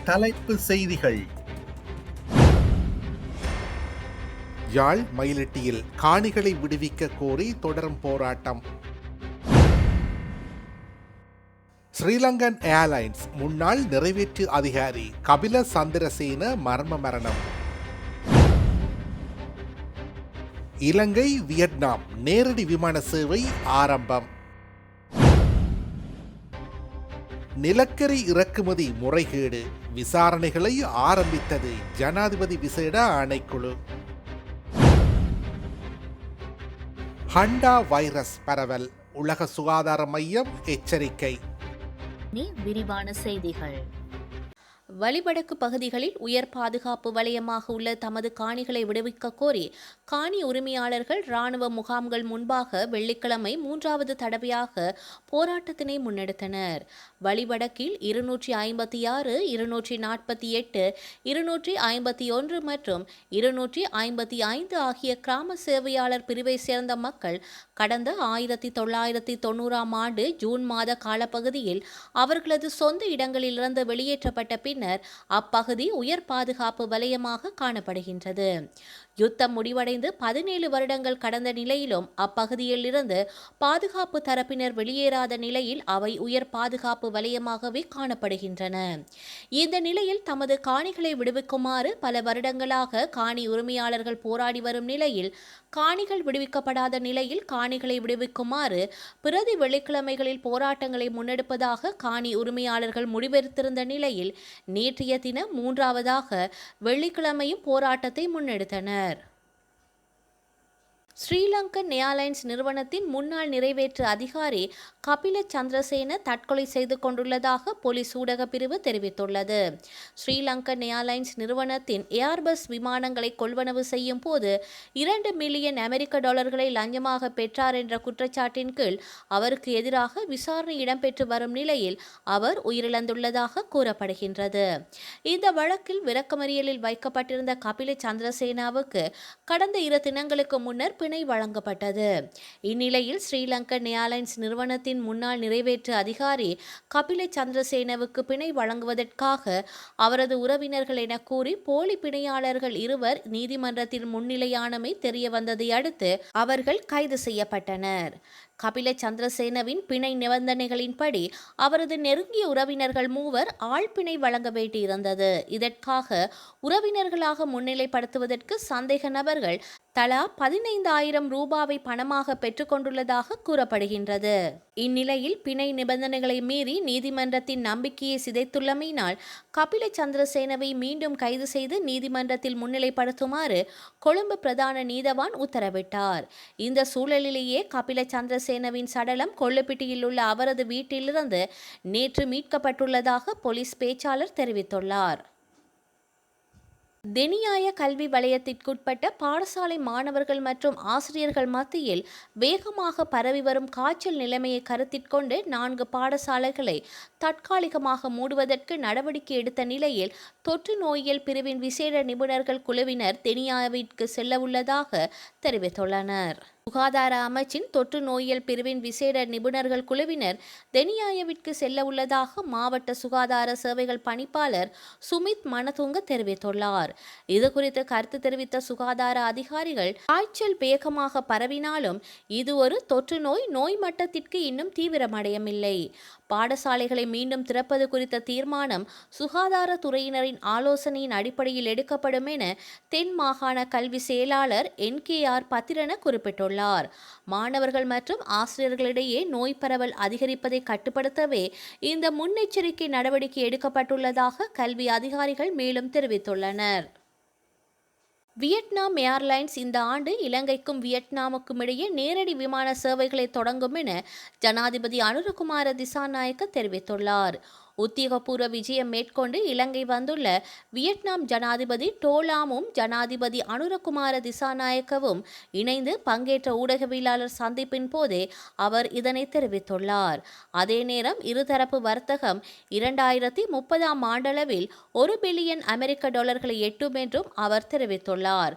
தலைப்பு செய்திகள். யாழ் மயிலட்டியில் காணிகளை விடுவிக்க கோரி தொடரும் போராட்டம். ஸ்ரீலங்கன் ஏர்லைன்ஸ் முன்னாள் நிறைவேற்று அதிகாரி கபில சந்திரசேன மர்ம மரணம். இலங்கை வியட்நாம் நேரடி விமான சேவை ஆரம்பம். நிலக்கரி இறக்குமதி முறைகேடு விசாரணைகளை ஆரம்பித்தது ஜனாதிபதி விசேட ஆணைக்குழு. ஹண்டா வைரஸ் பரவல் உலக சுகாதார மையம் எச்சரிக்கை. விரிவான செய்திகள். வலிவடக்கு பகுதிகளில் உயர் பாதுகாப்பு வலயமாக உள்ள தமது காணிகளை விடுவிக்க கோரி காணி உரிமையாளர்கள் இராணுவ முகாம்கள் முன்பாக வெள்ளிக்கிழமை 3வது தடவையாக போராட்டத்தினை முன்னெடுத்தனர். வலிவடக்கில் 256, 248, 251 மற்றும் 255 ஆகிய கிராம சேவையாளர் பிரிவை சேர்ந்த மக்கள் கடந்த 1990ஆம் ஆண்டு ஜூன் மாத காலப்பகுதியில் அவர்களது சொந்த இடங்களிலிருந்து வெளியேற்றப்பட்ட பின்னர் அப்பகுதி உயர் பாதுகாப்பு வலயமாக காணப்படுகின்றது. யுத்தம் முடிவடைந்து 17 வருடங்கள் கடந்த நிலையிலும் அப்பகுதியில் இருந்து பாதுகாப்பு தரப்பினர் வெளியேறாத நிலையில் அவை உயர் பாதுகாப்பு வலயமாகவே காணப்படுகின்றன. இந்த நிலையில் தமது காணிகளை விடுவிக்குமாறு பல வருடங்களாக காணி உரிமையாளர்கள் போராடி வரும் நிலையில் காணிகள் விடுவிக்கப்படாத நிலையில் காணிகளை விடுவிக்குமாறு பிரதி வெள்ளிக்கிழமைகளில் போராட்டங்களை முன்னெடுப்பதாக காணி உரிமையாளர்கள் முடிவெடுத்திருந்த நிலையில் நேற்றைய தினம் 3வதாக வெள்ளிக்கிழமையும் போராட்டத்தை முன்னெடுத்தனர். ஸ்ரீலங்கன் ஏர்லைன்ஸ் நிறுவனத்தின் முன்னாள் நிறைவேற்று அதிகாரி கபில சந்திரசேன தற்கொலை செய்து கொண்டுள்ளதாக போலீஸ் ஊடக பிரிவு தெரிவித்துள்ளது. ஸ்ரீலங்கன் ஏர்லைன்ஸ் நிறுவனத்தின் ஏர்பஸ் விமானங்களை கொள்வனவு செய்யும் போது 2 மில்லியன் அமெரிக்க டாலர்களை லஞ்சமாக பெற்றார் என்ற குற்றச்சாட்டின் கீழ் அவருக்கு எதிராக விசாரணை இடம்பெற்று வரும் நிலையில் அவர் உயிரிழந்துள்ளதாக கூறப்படுகின்றது. இந்த வழக்கில் விளக்கமறியலில் வைக்கப்பட்டிருந்த கபில சந்திரசேனாவுக்கு கடந்த 2 தினங்களுக்கு முன்னர் பிணை வழங்கப்பட்டது. இந்நிலையில் ஸ்ரீலங்கன் ஏர்லைன்ஸ் நிறுவனத்தின் முன்னாள் நிறைவேற்று அதிகாரி கபில சந்திரசேனவுக்கு பிணை வழங்குவதற்காக அவரது உறவினர்கள் என கூறி போலி பிணையாளர்கள் 2 நீதிமன்றத்தில் முன்னிலையானமை தெரியவந்ததை அடுத்து அவர்கள் கைது செய்யப்பட்டனர். கபில சந்திரசேனவின் பிணை நிபந்தனைகளின்படி அவரது நெருங்கிய உறவினர்கள் 3 ஆழ்பிணை வழங்க வேண்டியிருந்தது. இதற்காக உறவினர்களாக முன்னிலைப்படுத்துவதற்கு சந்தேக நபர்கள் தலா 15,000 ரூபாவை பணமாக பெற்றுக்கொண்டுள்ளதாக கூறப்படுகின்றது. இந்நிலையில் பிணை நிபந்தனைகளை மீறி நீதிமன்றத்தின் நம்பிக்கையை சிதைத்துள்ளமையினால் கபில சந்திரசேனவை மீண்டும் கைது செய்து நீதிமன்றத்தில் முன்னிலைப்படுத்துமாறு கொழும்பு பிரதான நீதவான் உத்தரவிட்டார். இந்த சூழலிலேயே கபில சந்திரசேனவின் சடலம் கொள்ளுப்பிட்டியில் உள்ள அவரது வீட்டிலிருந்து நேற்று மீட்கப்பட்டுள்ளதாக போலீஸ் பேச்சாளர் தெரிவித்துள்ளார். தெனியாய கல்வி வலயத்திற்குட்பட்ட பாடசாலை மாணவர்கள் மற்றும் ஆசிரியர்கள் மத்தியில் வேகமாக பரவி வரும் காய்ச்சல் நிலைமையை கருத்திற்கொண்டு 4 பாடசாலைகளை தற்காலிகமாக மூடுவதற்கு நடவடிக்கை எடுத்த நிலையில் தொற்று நோயியல் பிரிவின் விசேட நிபுணர்கள் குழுவினர் தெனியாவிற்கு செல்லவுள்ளதாக தெரிவித்துள்ளனர். சுகாதார அமைச்சின் தொற்று நோயியல் பிரிவின் விசேட நிபுணர்கள் குழுவினர் தெனியாயவிற்கு செல்ல உள்ளதாக மாவட்ட சுகாதார சேவைகள் பணிப்பாளர் சுமித் மனதுங்க தெரிவித்துள்ளார். இதுகுறித்து கருத்து தெரிவித்த சுகாதார அதிகாரிகள் காய்ச்சல் வேகமாக பரவினாலும் இது ஒரு தொற்று நோய் மட்டத்திற்கு இன்னும் தீவிரமடையவில்லை. பாடசாலைகளை மீண்டும் திறப்பது குறித்த தீர்மானம் சுகாதாரத்துறையினரின் ஆலோசனையின் அடிப்படையில் எடுக்கப்படும் என தென் மாகாண கல்வி செயலாளர் NKR பத்திரன குறிப்பிட்டுள்ளார். மாணவர்கள் மற்றும் ஆசிரியர்களிடையே நோய் பரவல் அதிகரிப்பதை கட்டுப்படுத்தவே இந்த முன்னெச்சரிக்கை நடவடிக்கை எடுக்கப்பட்டுள்ளதாக கல்வி அதிகாரிகள் மேலும் தெரிவித்துள்ளனர். வியட்நாம் ஏர்லைன்ஸ் இந்த ஆண்டு இலங்கைக்கும் வியட்நாமுக்கும் இடையே நேரடி விமான சேவைகளை தொடங்கும் என ஜனாதிபதி அனுரகுமார திசாநாயக்க தெரிவித்துள்ளார். உத்தியோகபூர்வ விஜயம் மேற்கொண்டு இலங்கை வந்துள்ள வியட்நாம் ஜனாதிபதி டோலாமும் ஜனாதிபதி அனுரகுமார திசாநாயக்கவும் இணைந்து பங்கேற்ற ஊடகவியலாளர் சந்திப்பின் போதே அவர் இதனை தெரிவித்துள்ளார். அதே நேரம் இருதரப்பு வர்த்தகம் 2030ஆம் ஆண்டளவில் 1 பில்லியன் அமெரிக்க டாலர்களை எட்டும் என்றும் அவர் தெரிவித்துள்ளார்.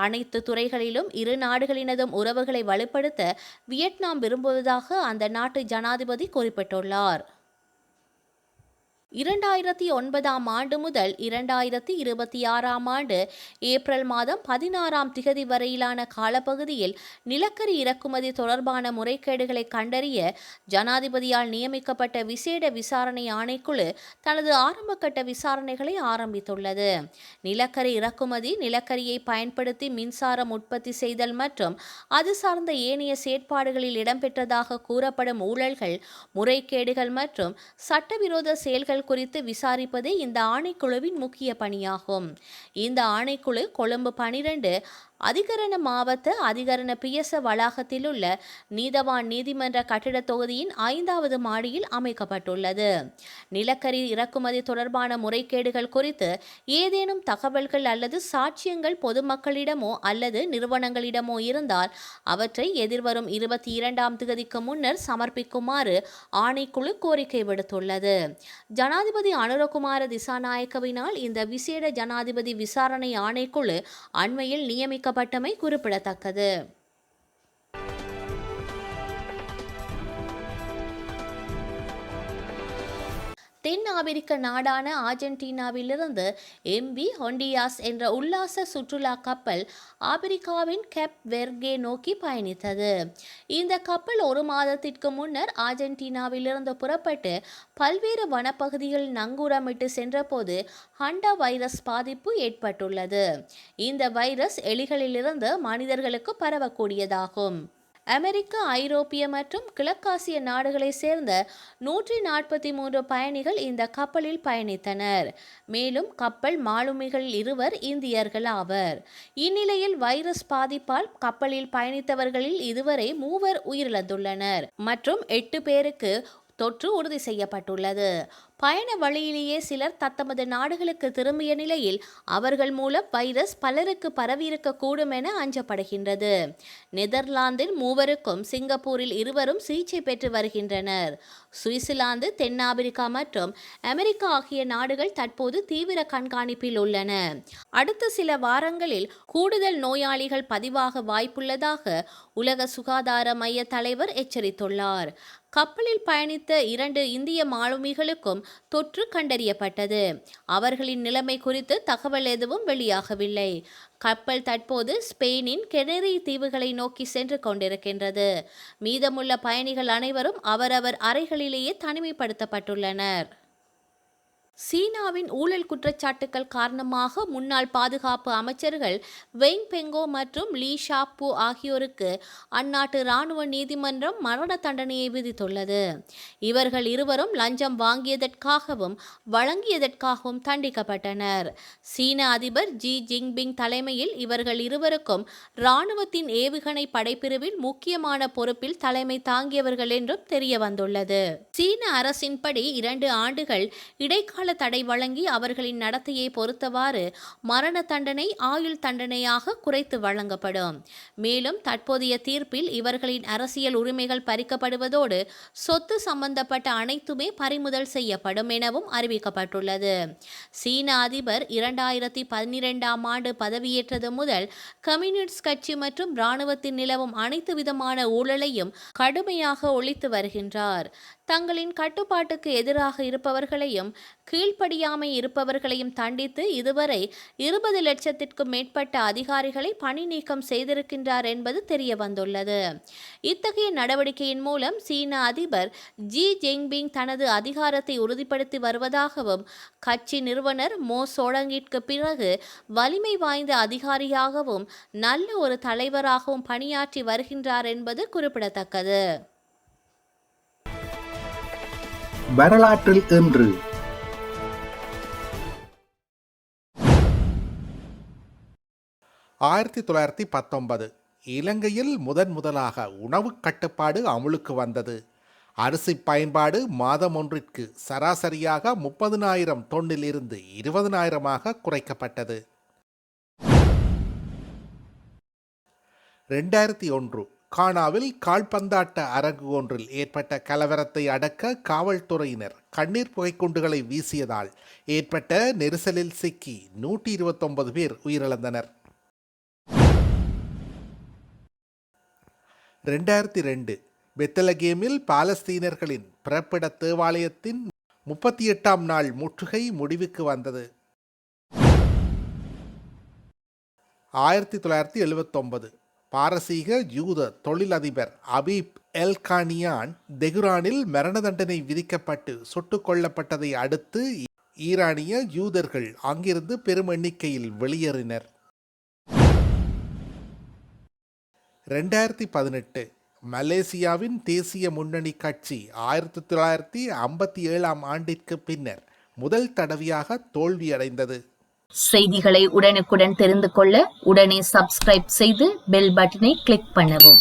அனைத்து துறைகளிலும் இரு நாடுகளினதும் உறவுகளை வலுப்படுத்த வியட்நாம் விரும்புவதாக அந்த நாட்டு ஜனாதிபதி குறிப்பிட்டுள்ளார். 2009ஆம் ஆண்டு முதல் 2026ஆம் ஆண்டு ஏப்ரல் மாதம் 16ஆம் திகதி வரையிலான காலப்பகுதியில் நிலக்கரி இறக்குமதி தொடர்பான முறைகேடுகளை கண்டறிய ஜனாதிபதியால் நியமிக்கப்பட்ட விசேட விசாரணை ஆணைக்குழு தனது ஆரம்பகட்ட விசாரணைகளை ஆரம்பித்துள்ளது. நிலக்கரி இறக்குமதி, நிலக்கரியை பயன்படுத்தி மின்சாரம் உற்பத்தி செய்தல் மற்றும் அது சார்ந்த ஏனைய செயற்பாடுகளில் இடம்பெற்றதாக கூறப்படும் ஊழல்கள், முறைகேடுகள் மற்றும் சட்டவிரோத செயல்கள் குறித்து விசாரிப்பதே இந்த ஆணைக்குழுவின் முக்கிய பணியாகும். இந்த ஆணைக்குழு கொழும்பு 12 அதிகரண மாவட்ட அதிகரண பியச வளாகத்தில் உள்ள நீதவான் நீதிமன்ற கட்டிட தொகுதியின் 5வது மாடியில் அமைக்கப்பட்டுள்ளது. நிலக்கரி இறக்குமதி தொடர்பான முறைகேடுகள் குறித்து ஏதேனும் தகவல்கள் அல்லது சாட்சியங்கள் பொதுமக்களிடமோ அல்லது நிறுவனங்களிடமோ இருந்தால் அவற்றை எதிர்வரும் 22ஆம் திகதிக்கு முன்னர் சமர்ப்பிக்குமாறு ஆணைக்குழு கோரிக்கை விடுத்துள்ளது. ஜனாதிபதி அனுரகுமார திசாநாயக்கவினால் இந்த விசேட ஜனாதிபதி விசாரணை ஆணைக்குழு அண்மையில் நியமிக்கப்பட்டமை குறிப்பிடத்தக்கது. தென் ஆபிரிக்க நாடான ஆர்ஜென்டினாவிலிருந்து எம்பி ஹொண்டியாஸ் என்ற உல்லாச சுற்றுலா கப்பல் ஆபிரிக்காவின் கேப் வெர்கே நோக்கி பயணித்தது. இந்த கப்பல் 1 மாதத்திற்கு முன்னர் ஆர்ஜென்டினாவிலிருந்து புறப்பட்டு பல்வேறு வனப்பகுதிகளில் நங்கூரமிட்டு சென்றபோது ஹண்டா வைரஸ் பாதிப்பு ஏற்பட்டுள்ளது. இந்த வைரஸ் எலிகளிலிருந்து மனிதர்களுக்கு பரவக்கூடியதாகும். அமெரிக்க, ஐரோப்பிய மற்றும் கிழக்காசிய நாடுகளை சேர்ந்த 143 பயணிகள் இந்த கப்பலில் பயணித்தனர். மேலும் கப்பல் மாலுமிகளில் 2 இந்தியர்கள் ஆவர். இந்நிலையில் வைரஸ் பாதிப்பால் கப்பலில் பயணித்தவர்களில் இதுவரை 3 உயிரிழந்துள்ளனர் மற்றும் 8 பேருக்கு தொற்று உறுதி செய்யப்பட்டுள்ளது. பயண வழியிலேயே சிலர் தத்தமது நாடுகளுக்கு திரும்பிய நிலையில் அவர்கள் மூலம் வைரஸ் பலருக்கு பரவியிருக்கக்கூடும் என அஞ்சப்படுகின்றது. நெதர்லாந்தில் 3 சிங்கப்பூரில் 2 சிகிச்சை பெற்று வருகின்றனர். சுவிட்சர்லாந்து, தென்னாப்பிரிக்கா மற்றும் அமெரிக்கா ஆகிய நாடுகள் தற்போது தீவிர கண்காணிப்பில் உள்ளன. அடுத்த சில வாரங்களில் கூடுதல் நோயாளிகள் பதிவாக வாய்ப்புள்ளதாக உலக சுகாதார மைய தலைவர் எச்சரித்துள்ளார். கப்பலில் பயணித்த 2 இந்திய மாலுமிகளுக்கும் தொற்று கண்டறியப்பட்டது. அவர்களின் நிலைமை குறித்து தகவல் எதுவும் வெளியாகவில்லை. கப்பல் தற்போது ஸ்பெயினின் கெனரி தீவுகளை நோக்கி சென்று கொண்டிருக்கின்றது. மீதமுள்ள பயணிகள் அனைவரும் அவரவர் அறைகளிலேயே தனிமைப்படுத்தப்பட்டுள்ளனர். சீனாவின் ஊழல் குற்றச்சாட்டுகள் காரணமாக முன்னாள் பாதுகாப்பு அமைச்சர்கள் வெங் பெங்கோ மற்றும் லீ ஷாப்போ ஆகியோருக்கு அந்நாட்டு இராணுவ நீதிமன்றம் மரண தண்டனையை விதித்துள்ளது. இவர்கள் 2 லஞ்சம் வாங்கியதற்காகவும் வழங்கியதற்காகவும் தண்டிக்கப்பட்டனர். சீன அதிபர் ஜி ஜின்பிங் தலைமையில் இவர்கள் 2 இராணுவத்தின் ஏவுகணை படைப்பிரிவில் முக்கியமான பொறுப்பில் தலைமை தாங்கியவர்கள் என்றும் தெரிய வந்துள்ளது. சீன அரசின்படி 2 ஆண்டுகள் இடைக்கால தடை வழங்கி அவர்களின் நடத்தையை பொறுத்தவாறு மரண தண்டனை ஆயுள் தண்டனையாக குறைத்து வழங்கப்படும். மேலும் தற்போதைய தீர்ப்பில் இவர்களின் அரசியல் உரிமைகள் பறிக்கப்படுவதோடு சொத்து சம்பந்தப்பட்ட அனைத்துமே பறிமுதல் செய்யப்படும் எனவும் அறிவிக்கப்பட்டுள்ளது. சீன அதிபர் 2012ஆம் ஆண்டு பதவியேற்றது முதல் கம்யூனிஸ்ட் கட்சி மற்றும் இராணுவத்தில் நிலவும் அனைத்து விதமான ஊழலையும் கடுமையாக ஒழித்து வருகின்றார். தங்களின் கட்டுப்பாட்டுக்கு எதிராக இருப்பவர்களையும் கீழ்ப்படியாமை இருப்பவர்களையும் தண்டித்து இதுவரை 20 லட்சத்திற்கும் மேற்பட்ட அதிகாரிகளை பணி நீக்கம் செய்திருக்கின்றார் என்பது தெரிய வந்துள்ளது. இத்தகைய நடவடிக்கையின் மூலம் சீன அதிபர் ஜி ஜின்பிங் தனது அதிகாரத்தை உறுதிப்படுத்தி வருவதாகவும் கட்சி நிறுவனர் மோ சோடங்கிற்கு பிறகு வலிமை வாய்ந்த அதிகாரியாகவும் நல்ல ஒரு தலைவராகவும் பணியாற்றி வருகின்றார் என்பது குறிப்பிடத்தக்கது. வரலாற்றில் இன்று 1919 இலங்கையில் முதலாக உணவு கட்டுப்பாடு அமுலுக்கு வந்தது. அரிசி பயன்பாடு மாதம் ஒன்றிற்கு சராசரியாக 30,000 தொன்னில் இருந்து 20,000 குறைக்கப்பட்டது. 2001 கானாவில் கால்பந்தாட்ட அரங்கு ஒன்றில் ஏற்பட்ட கலவரத்தை அடக்க காவல்துறையினர் கண்ணீர் புகைக்குண்டுகளை வீசியதால் ஏற்பட்ட நெரிசலில் சிக்கி 129 பேர் உயிரிழந்தனர். 2002 பெத்லகேமில் பாலஸ்தீனர்களின் பிறப்பிட தேவாலயத்தின் 38ஆம் நாள் முற்றுகை முடிவுக்கு வந்தது. 1979 பாரசீக யூத தொழிலதிபர் அபீப் எல்கானியான் தெஹ்ரானில் மரண தண்டனை விதிக்கப்பட்டு சுட்டுக் கொல்லப்பட்டதை அடுத்து ஈரானிய யூதர்கள் அங்கிருந்து பெரும் எண்ணிக்கையில் வெளியேறினர். 2018 மலேசியாவின் தேசிய முன்னணி கட்சி 1957ஆம் ஆண்டிற்கு பின்னர் முதல் தடவையாக தோல்வியடைந்தது. செய்திகளை உடனுக்குடன் தெரிந்து கொள்ள உடனே சப்ஸ்கிரைப் செய்து பெல் பட்டனை கிளிக் பண்ணவும்.